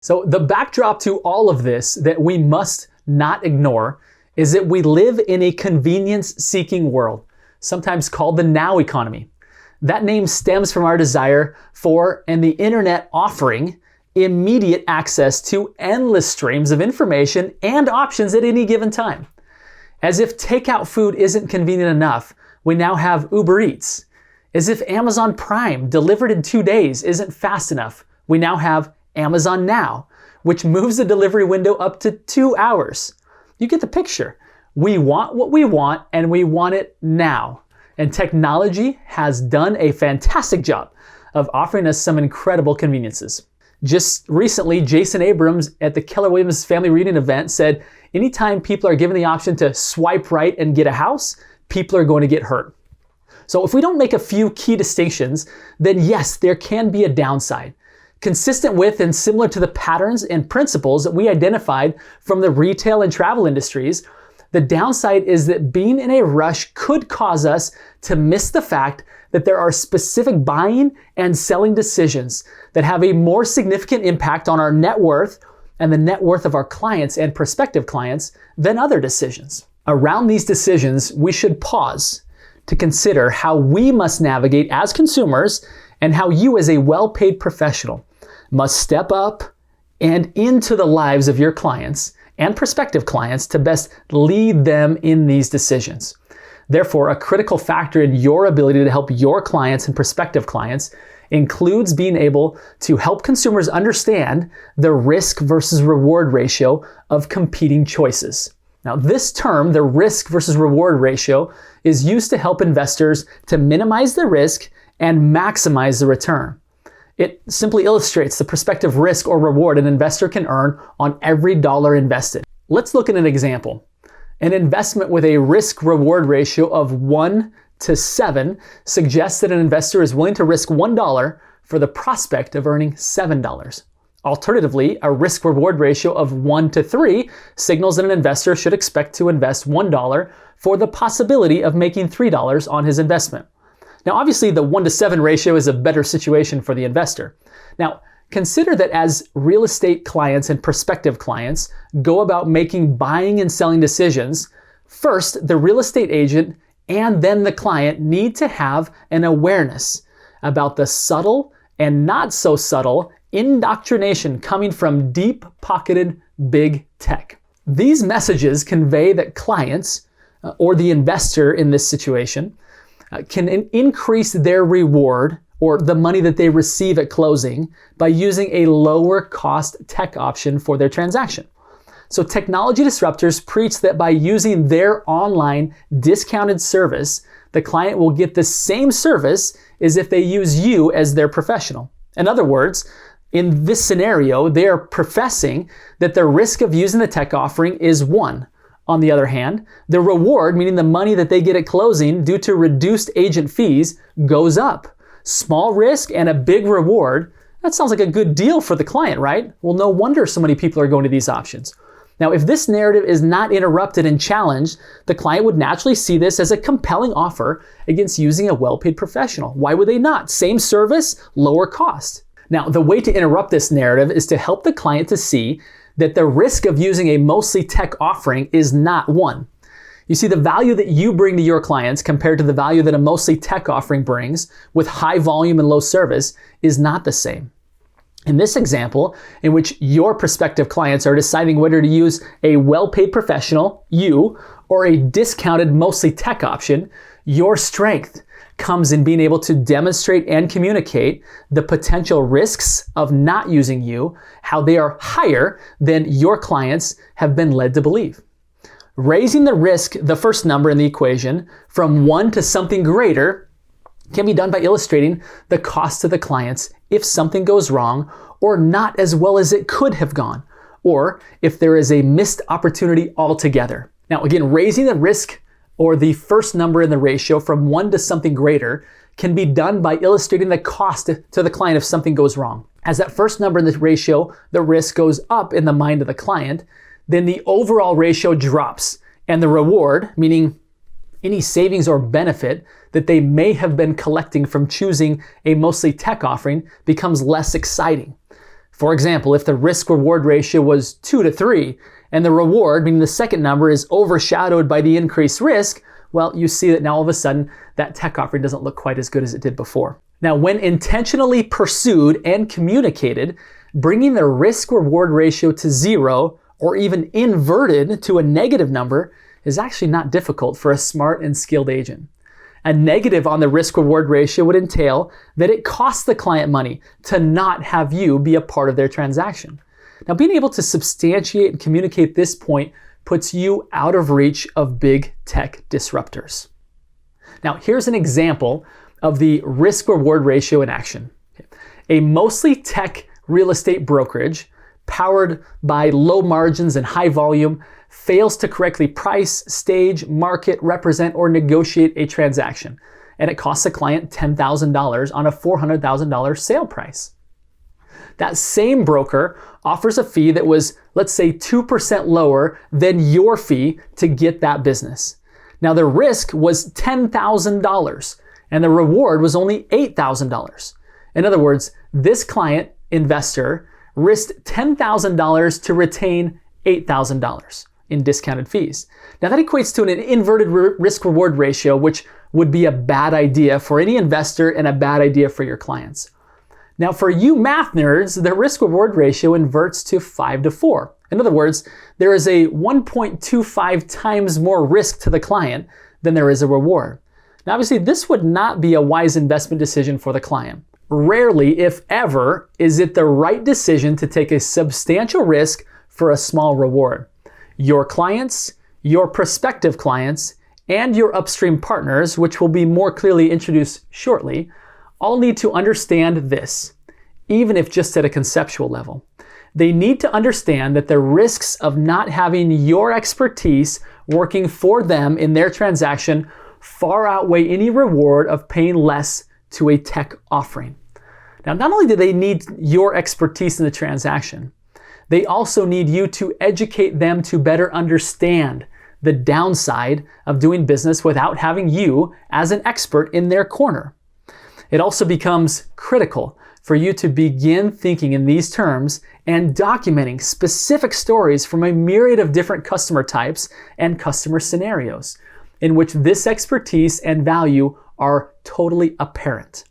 So the backdrop to all of this that we must not ignore is that we live in a convenience-seeking world, sometimes called the now economy. That name stems from our desire for, and the internet offering, immediate access to endless streams of information and options at any given time. As if takeout food isn't convenient enough, we now have Uber Eats. As if Amazon Prime, delivered in 2 days, isn't fast enough, we now have Amazon Now, which moves the delivery window up to 2 hours. You get the picture. We want what we want, and we want it now. And technology has done a fantastic job of offering us some incredible conveniences. Just recently, Jason Abrams at the Keller Williams Family Reunion event said, anytime people are given the option to swipe right and get a house, people are going to get hurt. So if we don't make a few key distinctions, then yes, there can be a downside. Consistent with and similar to the patterns and principles that we identified from the retail and travel industries, the downside is that being in a rush could cause us to miss the fact that there are specific buying and selling decisions that have a more significant impact on our net worth and the net worth of our clients and prospective clients than other decisions. Around these decisions, we should pause to consider how we must navigate as consumers and how you as a well-paid professional must step up and into the lives of your clients and prospective clients to best lead them in these decisions. Therefore, a critical factor in your ability to help your clients and prospective clients includes being able to help consumers understand the risk versus reward ratio of competing choices. Now, this term, the risk versus reward ratio, is used to help investors to minimize the risk and maximize the return. It simply illustrates the prospective risk or reward an investor can earn on every dollar invested. Let's look at an example. An investment with a risk-reward ratio of 1 to 7 suggests that an investor is willing to risk $1 for the prospect of earning $7. Alternatively, a risk-reward ratio of 1 to 3 signals that an investor should expect to invest $1 for the possibility of making $3 on his investment. Now, obviously, the 1 to 7 ratio is a better situation for the investor. Now, consider that as real estate clients and prospective clients go about making buying and selling decisions, first, the real estate agent and then the client need to have an awareness about the subtle and not so subtle indoctrination coming from deep-pocketed big tech. These messages convey that clients, or the investor in this situation, can increase their reward or the money that they receive at closing by using a lower cost tech option for their transaction. So technology disruptors preach that by using their online discounted service, the client will get the same service as if they use you as their professional. In other words, in this scenario, they are professing that the risk of using the tech offering is 1. On the other hand, the reward, meaning the money that they get at closing due to reduced agent fees, goes up. Small risk and a big reward, that sounds like a good deal for the client, right? Well, no wonder so many people are going to these options. Now, if this narrative is not interrupted and challenged, the client would naturally see this as a compelling offer against using a well-paid professional. Why would they not? Same service, lower cost. Now, the way to interrupt this narrative is to help the client to see that the risk of using a mostly tech offering is not 1. You see, the value that you bring to your clients compared to the value that a mostly tech offering brings with high volume and low service is not the same. In this example, in which your prospective clients are deciding whether to use a well-paid professional, you, or a discounted mostly tech option, your strength comes in being able to demonstrate and communicate the potential risks of not using you, how they are higher than your clients have been led to believe. Raising the risk, the first number in the equation, from 1 to something greater can be done by illustrating the cost to the clients if something goes wrong or not as well as it could have gone, or if there is a missed opportunity altogether. Now, again, raising the risk or the first number in the ratio from 1 to something greater can be done by illustrating the cost to the client if something goes wrong. As that first number in the ratio, the risk goes up in the mind of the client, then the overall ratio drops, and the reward, meaning any savings or benefit that they may have been collecting from choosing a mostly tech offering, becomes less exciting. For example, if the risk-reward ratio was 2 to 3, and the reward, meaning the second number, is overshadowed by the increased risk, well, you see that now all of a sudden that tech offering doesn't look quite as good as it did before. Now, when intentionally pursued and communicated, bringing the risk-reward ratio to 0 or even inverted to a negative number is actually not difficult for a smart and skilled agent. A negative on the risk-reward ratio would entail that it costs the client money to not have you be a part of their transaction. Now, being able to substantiate and communicate this point puts you out of reach of big tech disruptors. Now, here's an example of the risk-reward ratio in action. A mostly tech real estate brokerage, powered by low margins and high volume, fails to correctly price, stage, market, represent, or negotiate a transaction, and it costs a client $10,000 on a $400,000 sale price. That same broker offers a fee that was, let's say, 2% lower than your fee to get that business. Now, the risk was $10,000, and the reward was only $8,000. In other words, this client investor risked $10,000 to retain $8,000 in discounted fees. Now that equates to an inverted risk-reward ratio, which would be a bad idea for any investor and a bad idea for your clients. Now for you math nerds, the risk-reward ratio inverts to 5 to 4. In other words, there is a 1.25 times more risk to the client than there is a reward. Now obviously this would not be a wise investment decision for the client. Rarely, if ever, is it the right decision to take a substantial risk for a small reward. Your clients, your prospective clients, and your upstream partners, which will be more clearly introduced shortly, all need to understand this, even if just at a conceptual level. They need to understand that the risks of not having your expertise working for them in their transaction far outweigh any reward of paying less to a tech offering. Now, not only do they need your expertise in the transaction, they also need you to educate them to better understand the downside of doing business without having you as an expert in their corner. It also becomes critical for you to begin thinking in these terms and documenting specific stories from a myriad of different customer types and customer scenarios in which this expertise and value are totally apparent.